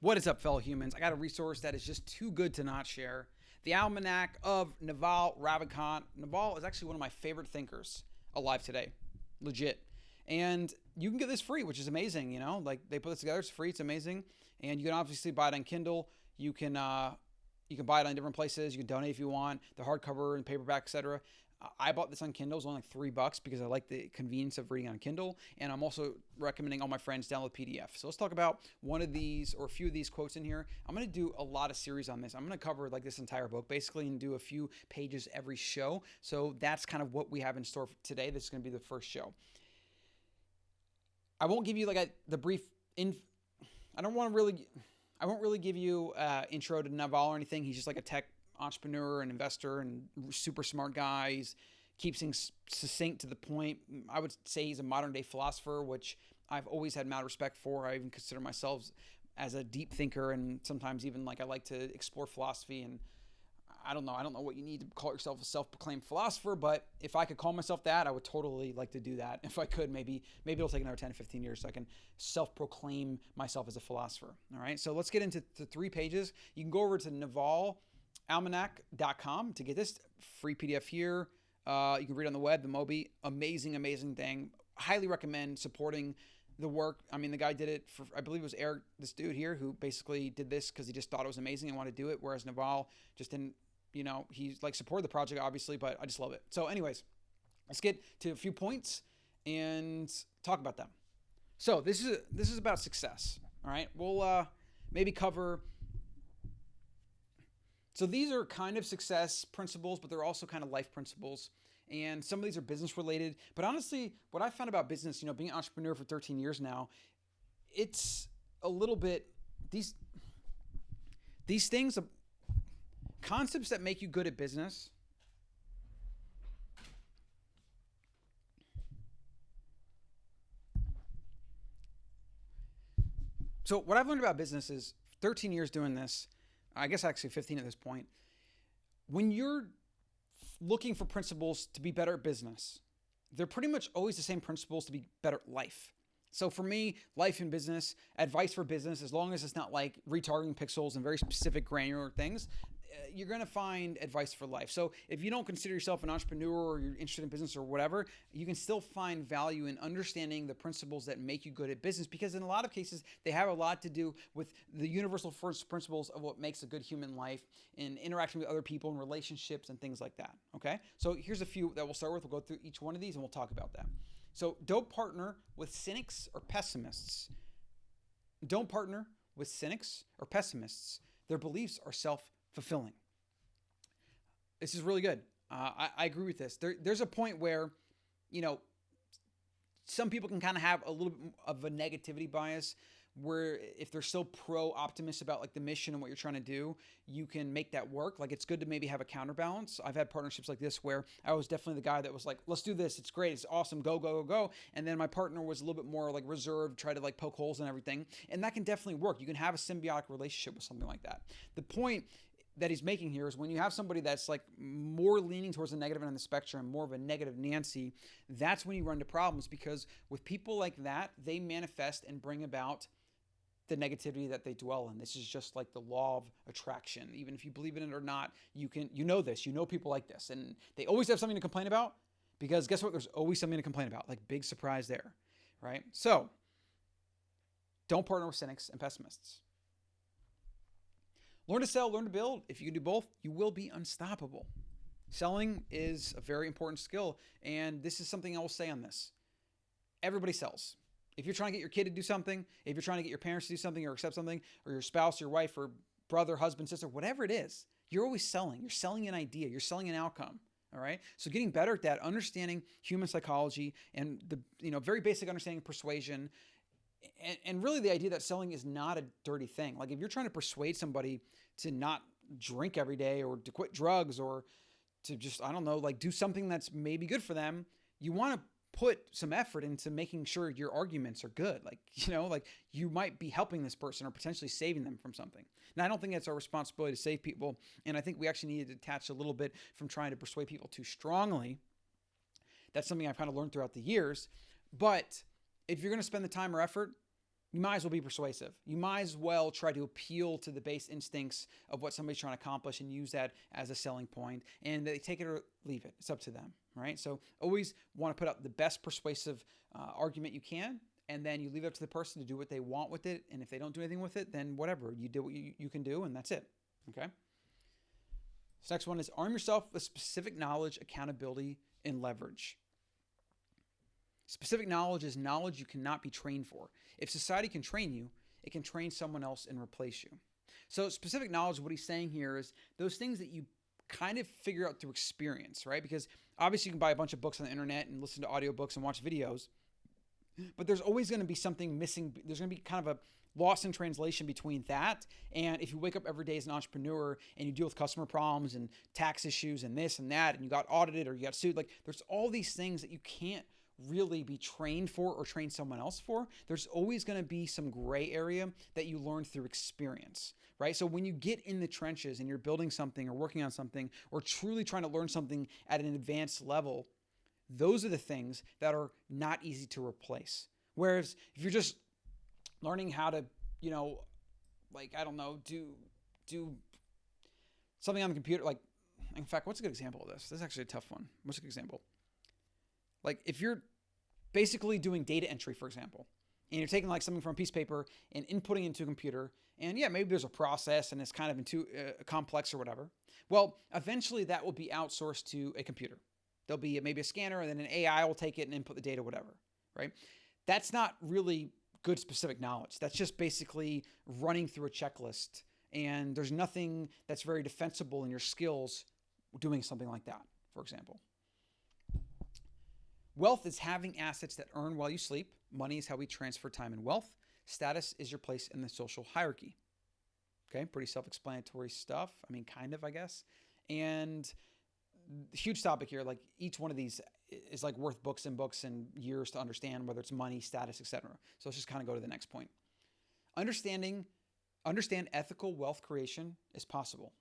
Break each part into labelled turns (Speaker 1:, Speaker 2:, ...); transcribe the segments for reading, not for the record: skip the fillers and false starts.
Speaker 1: What is up, fellow humans? I got a resource that is just too good to not share. The Almanack of Naval Ravikant. Naval is actually one of my favorite thinkers alive today. Legit. And you can get this free, which is amazing, you know? Like, they put this together, it's free, it's amazing. And you can obviously buy it on Kindle. You can buy it on different places. You can donate if you want, the hardcover and paperback, etc. I bought this on Kindle. It's only like $3 because I like the convenience of reading on Kindle. And I'm also recommending all my friends download PDF. So let's talk about one of these or a few of these quotes in here. I'm going to do a lot of series on this. I'm going to cover like this entire book basically and do a few pages every show. So that's kind of what we have in store for today. This is going to be the first show. I won't give you like the brief I won't really give you intro to Naval or anything. He's just like a tech entrepreneur and investor and super smart guy. He keeps things succinct to the point. I would say he's a modern day philosopher, which I've always had mad respect for. I even consider myself as a deep thinker, and sometimes even like I like to explore philosophy. And I don't know what you need to call yourself a self-proclaimed philosopher, but if I could call myself that, I would totally like to do that. If I could, maybe it'll take another 10 to 15 years so I can self-proclaim myself as a philosopher. All right, so let's get into the 3 pages. You can go over to navalalmanac.com to get this free PDF here. You can read it on the web, the Mobi. Amazing thing. Highly recommend supporting the work. I mean, the guy did it for, I believe it was Eric, this dude here, who basically did this because he just thought it was amazing and wanted to do it, whereas Naval just didn't, he's like supported the project, obviously, but I just love it. So anyways, let's get to a few points and talk about them. So this is about success. All right. We'll maybe cover. So these are kind of success principles, but they're also kind of life principles. And some of these are business related. But honestly, what I found about business, being an entrepreneur for 13 years now, it's a little bit, these things, concepts that make you good at business. So what I've learned about business is 13 years doing this, I guess actually 15 at this point. When you're looking for principles to be better at business, they're pretty much always the same principles to be better at life. So for me, life and business, advice for business, as long as it's not like retargeting pixels and very specific granular things, you're going to find advice for life. So if you don't consider yourself an entrepreneur or you're interested in business or whatever, you can still find value in understanding the principles that make you good at business, because in a lot of cases, they have a lot to do with the universal first principles of what makes a good human life in interacting with other people and relationships and things like that. Okay. So here's a few that we'll start with. We'll go through each one of these and we'll talk about that. So don't partner with cynics or pessimists. Don't partner with cynics or pessimists. Their beliefs are self-fulfilling. This is really good. I agree with this. There's a point where, some people can kind of have a little bit of a negativity bias where if they're so pro-optimist about like the mission and what you're trying to do, you can make that work. Like, it's good to maybe have a counterbalance. I've had partnerships like this where I was definitely the guy that was like, let's do this. It's great. It's awesome. Go. And then my partner was a little bit more like reserved, try to like poke holes and everything. And that can definitely work. You can have a symbiotic relationship with something like that. The point that he's making here is when you have somebody that's like more leaning towards the negative end of the spectrum, more of a negative Nancy, that's when you run into problems, because with people like that, they manifest and bring about the negativity that they dwell in. This is just like the law of attraction. Even if you believe in it or not, you know people like this, and they always have something to complain about, because guess what? There's always something to complain about. Like, big surprise there, right? So don't partner with cynics and pessimists. Learn to sell, learn to build. If you can do both, you will be unstoppable. Selling is a very important skill, and this is something I will say on this. Everybody sells. If you're trying to get your kid to do something, if you're trying to get your parents to do something or accept something, or your spouse, your wife, or brother, husband, sister, whatever it is, you're always selling. You're selling an idea. You're selling an outcome. All right. So getting better at that, understanding human psychology and the very basic understanding of persuasion. And really the idea that selling is not a dirty thing. Like, if you're trying to persuade somebody to not drink every day or to quit drugs or to just, do something that's maybe good for them, you want to put some effort into making sure your arguments are good. Like you might be helping this person or potentially saving them from something. Now, I don't think it's our responsibility to save people. And I think we actually need to detach a little bit from trying to persuade people too strongly. That's something I've kind of learned throughout the years. But if you're going to spend the time or effort, you might as well be persuasive. You might as well try to appeal to the base instincts of what somebody's trying to accomplish and use that as a selling point. And they take it or leave it. It's up to them, right? So always want to put out the best persuasive argument you can, and then you leave it up to the person to do what they want with it. And if they don't do anything with it, then whatever. You do what you can do, and that's it, okay? This next one is arm yourself with specific knowledge, accountability, and leverage. Specific knowledge is knowledge you cannot be trained for. If society can train you, it can train someone else and replace you. So specific knowledge, what he's saying here is those things that you kind of figure out through experience, right? Because obviously you can buy a bunch of books on the internet and listen to audiobooks and watch videos, but there's always going to be something missing. There's going to be kind of a loss in translation between that. And if you wake up every day as an entrepreneur and you deal with customer problems and tax issues and this and that, and you got audited or you got sued, like there's all these things that you can't really be trained for or train someone else for. There's always going to be some gray area that you learn through experience, right? So when you get in the trenches and you're building something or working on something or truly trying to learn something at an advanced level, those are the things that are not easy to replace. Whereas if you're just learning how to, do something on the computer, like, in fact, what's a good example of this? This is actually a tough one. What's a good example? Like if you're basically doing data entry, for example, and you're taking like something from a piece of paper and inputting into a computer, and yeah, maybe there's a process and it's kind of into complex or whatever. Well, eventually that will be outsourced to a computer. There'll be maybe a scanner and then an AI will take it and input the data, whatever, right? That's not really good specific knowledge. That's just basically running through a checklist, and there's nothing that's very defensible in your skills doing something like that, for example. Wealth is having assets that earn while you sleep. Money is how we transfer time and wealth. Status is your place in the social hierarchy. Okay, pretty self-explanatory stuff. I mean, kind of, I guess. And huge topic here. Like each one of these is like worth books and books and years to understand, whether it's money, status, etc. So let's just kind of go to the next point. Understand ethical wealth creation is possible.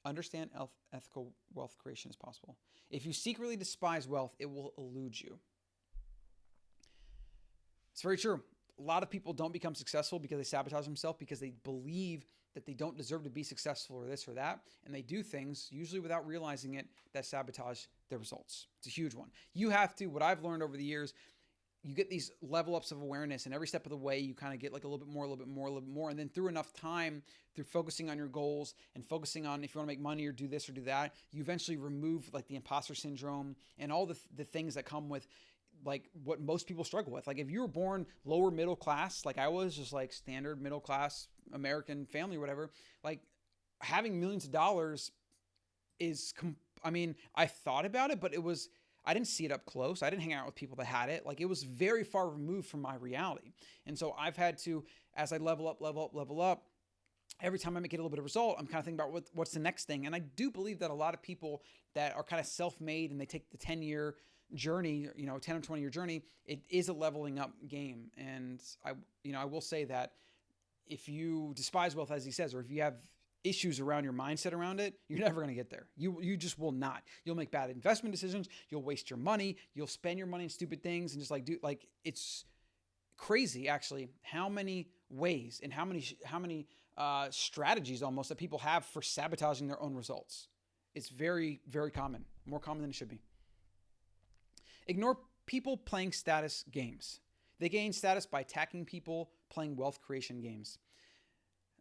Speaker 1: Understand ethical wealth creation is possible. If you secretly despise wealth, it will elude you. It's very true. A lot of people don't become successful because they sabotage themselves because they believe that they don't deserve to be successful or this or that. And they do things, usually without realizing it, that sabotage their results. It's a huge one. You have to, what I've learned over the years, you get these level ups of awareness, and every step of the way you kind of get like a little bit more. And then through enough time, through focusing on your goals and focusing on if you want to make money or do this or do that, you eventually remove like the imposter syndrome and all the things that come with like what most people struggle with. Like if you were born lower middle class, like I was, just like standard middle class American family or whatever, like having millions of dollars is, I thought about it, but I didn't see it up close. I didn't hang out with people that had it. Like it was very far removed from my reality. And so I've had to, as I level up, every time I get a little bit of result, I'm kind of thinking about what's the next thing. And I do believe that a lot of people that are kind of self-made and they take the 10-year journey, 10 or 20 year journey, it is a leveling up game. And I will say that if you despise wealth, as he says, or if you have issues around your mindset around it, you're never going to get there. You just will not. You'll make bad investment decisions. You'll waste your money. You'll spend your money in stupid things and just it's crazy actually how many ways and how many strategies almost that people have for sabotaging their own results. It's very, very common, more common than it should be. Ignore people playing status games. They gain status by attacking people playing wealth creation games.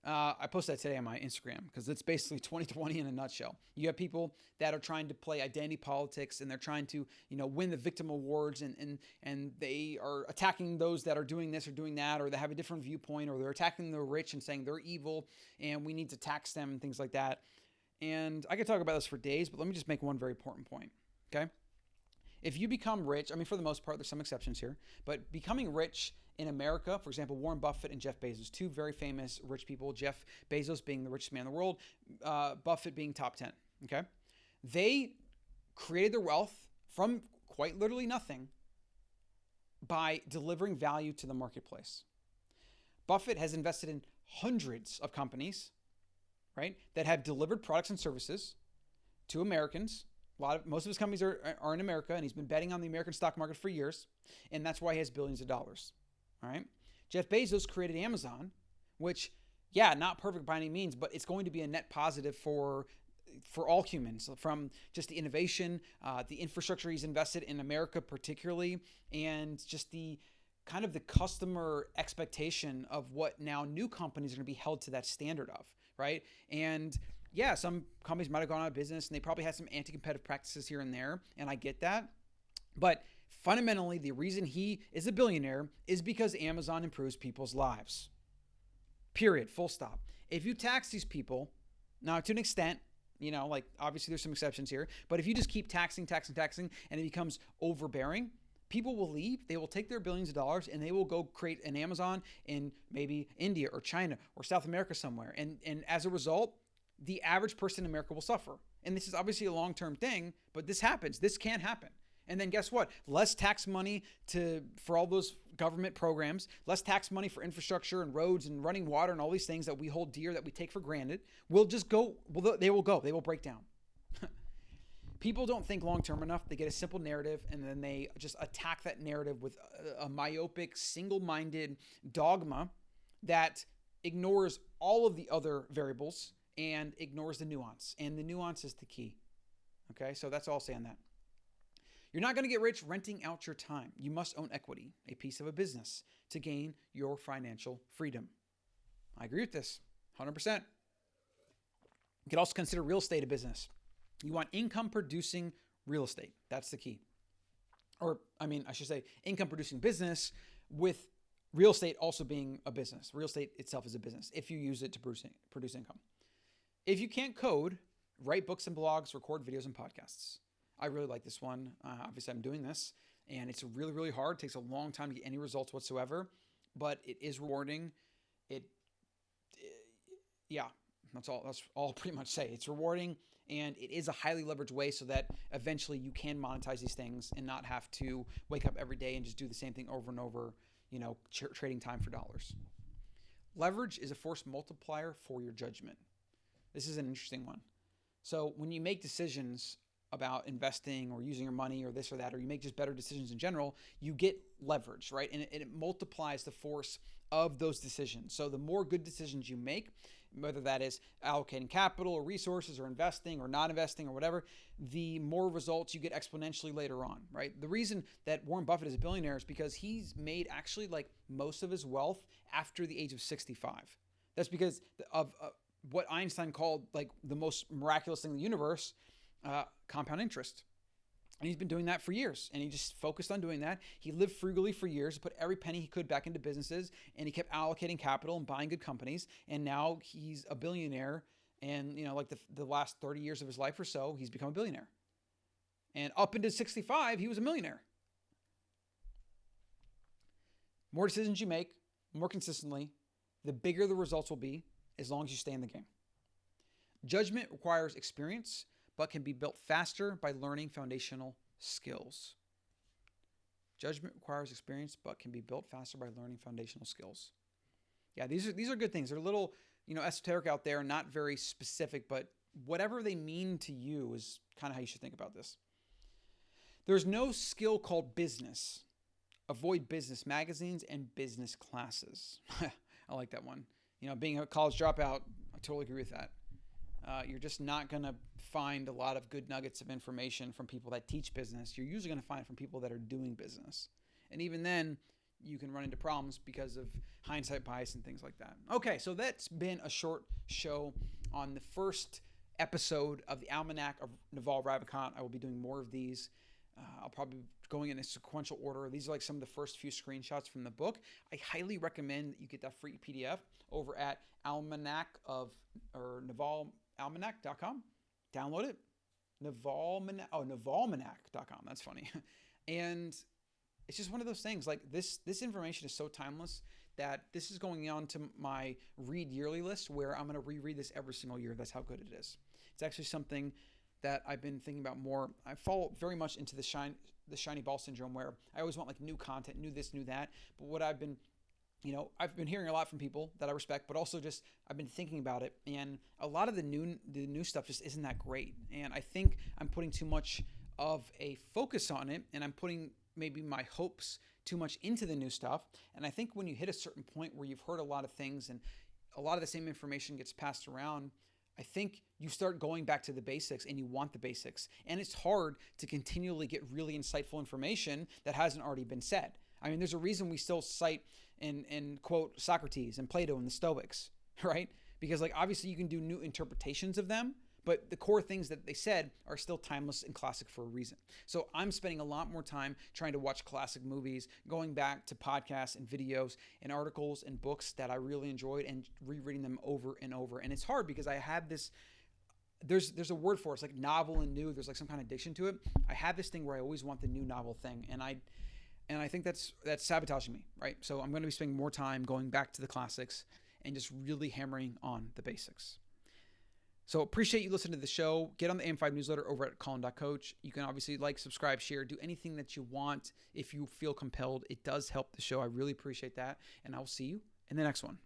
Speaker 1: I posted that today on my Instagram because it's basically 2020 in a nutshell. You have people that are trying to play identity politics and they're trying to, win the victim awards and they are attacking those that are doing this or doing that, or they have a different viewpoint, or they're attacking the rich and saying they're evil and we need to tax them and things like that. And I could talk about this for days, but let me just make one very important point. Okay. If you become rich, for the most part, there's some exceptions here, but becoming rich in America, for example, Warren Buffett and Jeff Bezos, two very famous rich people, Jeff Bezos being the richest man in the world, Buffett being top 10, okay? They created their wealth from quite literally nothing by delivering value to the marketplace. Buffett has invested in hundreds of companies, right, that have delivered products and services to Americans. Most of his companies are in America, and he's been betting on the American stock market for years, and that's why he has billions of dollars. All right. Jeff Bezos created Amazon, which, yeah, not perfect by any means, but it's going to be a net positive for all humans, from just the innovation, the infrastructure he's invested in America particularly, and just the kind of the customer expectation of what now new companies are going to be held to that standard of, right? And yeah, some companies might have gone out of business and they probably had some anti-competitive practices here and there, and I get that. But fundamentally, the reason he is a billionaire is because Amazon improves people's lives. Period. Full stop. If you tax these people, now to an extent, like obviously there's some exceptions here, but if you just keep taxing, and it becomes overbearing, people will leave. They will take their billions of dollars and they will go create an Amazon in maybe India or China or South America somewhere. And as a result, the average person in America will suffer. And this is obviously a long-term thing, but this happens. This can happen. And then guess what? Less tax money for all those government programs, less tax money for infrastructure and roads and running water and all these things that we hold dear, that we take for granted, they will break down. People don't think long-term enough. They get a simple narrative and then they just attack that narrative with a myopic, single-minded dogma that ignores all of the other variables and ignores the nuance. And the nuance is the key. Okay, so that's all I'll say on that. You're not going to get rich renting out your time. You must own equity, a piece of a business, to gain your financial freedom. I agree with this, 100%. You could also consider real estate a business. You want income-producing real estate. That's the key. Or, I should say income-producing business with real estate also being a business. Real estate itself is a business if you use it to produce income. If you can't code, write books and blogs, record videos and podcasts. I really like this one. Obviously, I'm doing this, and it's really, really hard. It takes a long time to get any results whatsoever, but it is rewarding. That's all I'll pretty much say. It's rewarding, and it is a highly leveraged way so that eventually you can monetize these things and not have to wake up every day and just do the same thing over and over, trading time for dollars. Leverage is a force multiplier for your judgment. This is an interesting one. So when you make decisions about investing or using your money or this or that, or you make just better decisions in general, you get leverage, right? And it multiplies the force of those decisions. So the more good decisions you make, whether that is allocating capital or resources or investing or not investing or whatever, the more results you get exponentially later on, right? The reason that Warren Buffett is a billionaire is because he's made actually like most of his wealth after the age of 65. That's because of what Einstein called like the most miraculous thing in the universe, compound interest. And he's been doing that for years, and he just focused on doing that. He lived frugally for years, put every penny he could back into businesses, and he kept allocating capital and buying good companies. And now he's a billionaire, and like the last 30 years of his life or so, he's become a billionaire. And up into 65, he was a millionaire. More decisions you make, more consistently, the bigger the results will be, as long as you stay in the game. Judgment requires experience, but can be built faster by learning foundational skills. Judgment requires experience, but can be built faster by learning foundational skills. Yeah, these are good things. They're a little, esoteric out there, not very specific, but whatever they mean to you is kind of how you should think about this. There's no skill called business. Avoid business magazines and business classes. I like that one. Being a college dropout, I totally agree with that. You're just not going to find a lot of good nuggets of information from people that teach business. You're usually going to find it from people that are doing business. And even then, you can run into problems because of hindsight bias and things like that. Okay, so that's been a short show on the first episode of the Almanack of Naval Ravikant. I will be doing more of these. I'll probably be going in a sequential order. These are like some of the first few screenshots from the book. I highly recommend that you get that free PDF over at Navalmanac.com. Download it. Navalmanac.com. That's funny. And it's just one of those things. Like this information is so timeless that this is going on to my read yearly list where I'm going to reread this every single year. That's how good it is. It's actually something that I've been thinking about more. I fall very much into the shiny ball syndrome where I always want like new content, new this, new that. But what I've been hearing a lot from people that I respect, but also just I've been thinking about it, and a lot of the new stuff just isn't that great. And I think I'm putting too much of a focus on it, and I'm putting maybe my hopes too much into the new stuff. And I think when you hit a certain point where you've heard a lot of things and a lot of the same information gets passed around, I think you start going back to the basics and you want the basics. And it's hard to continually get really insightful information that hasn't already been said. I mean, there's a reason we still cite and quote Socrates and Plato and the Stoics, right? Because like obviously you can do new interpretations of them, but the core things that they said are still timeless and classic for a reason. So I'm spending a lot more time trying to watch classic movies, going back to podcasts and videos and articles and books that I really enjoyed and rereading them over and over. And it's hard because I have this, there's a word for it. It's like novel and new. There's like some kind of addiction to it. I have this thing where I always want the new novel thing. And I think that's sabotaging me, right? So I'm going to be spending more time going back to the classics and just really hammering on the basics. So appreciate you listening to the show. Get on the AM5 newsletter over at colin.coach. You can obviously like, subscribe, share, do anything that you want if you feel compelled. It does help the show. I really appreciate that. And I will see you in the next one.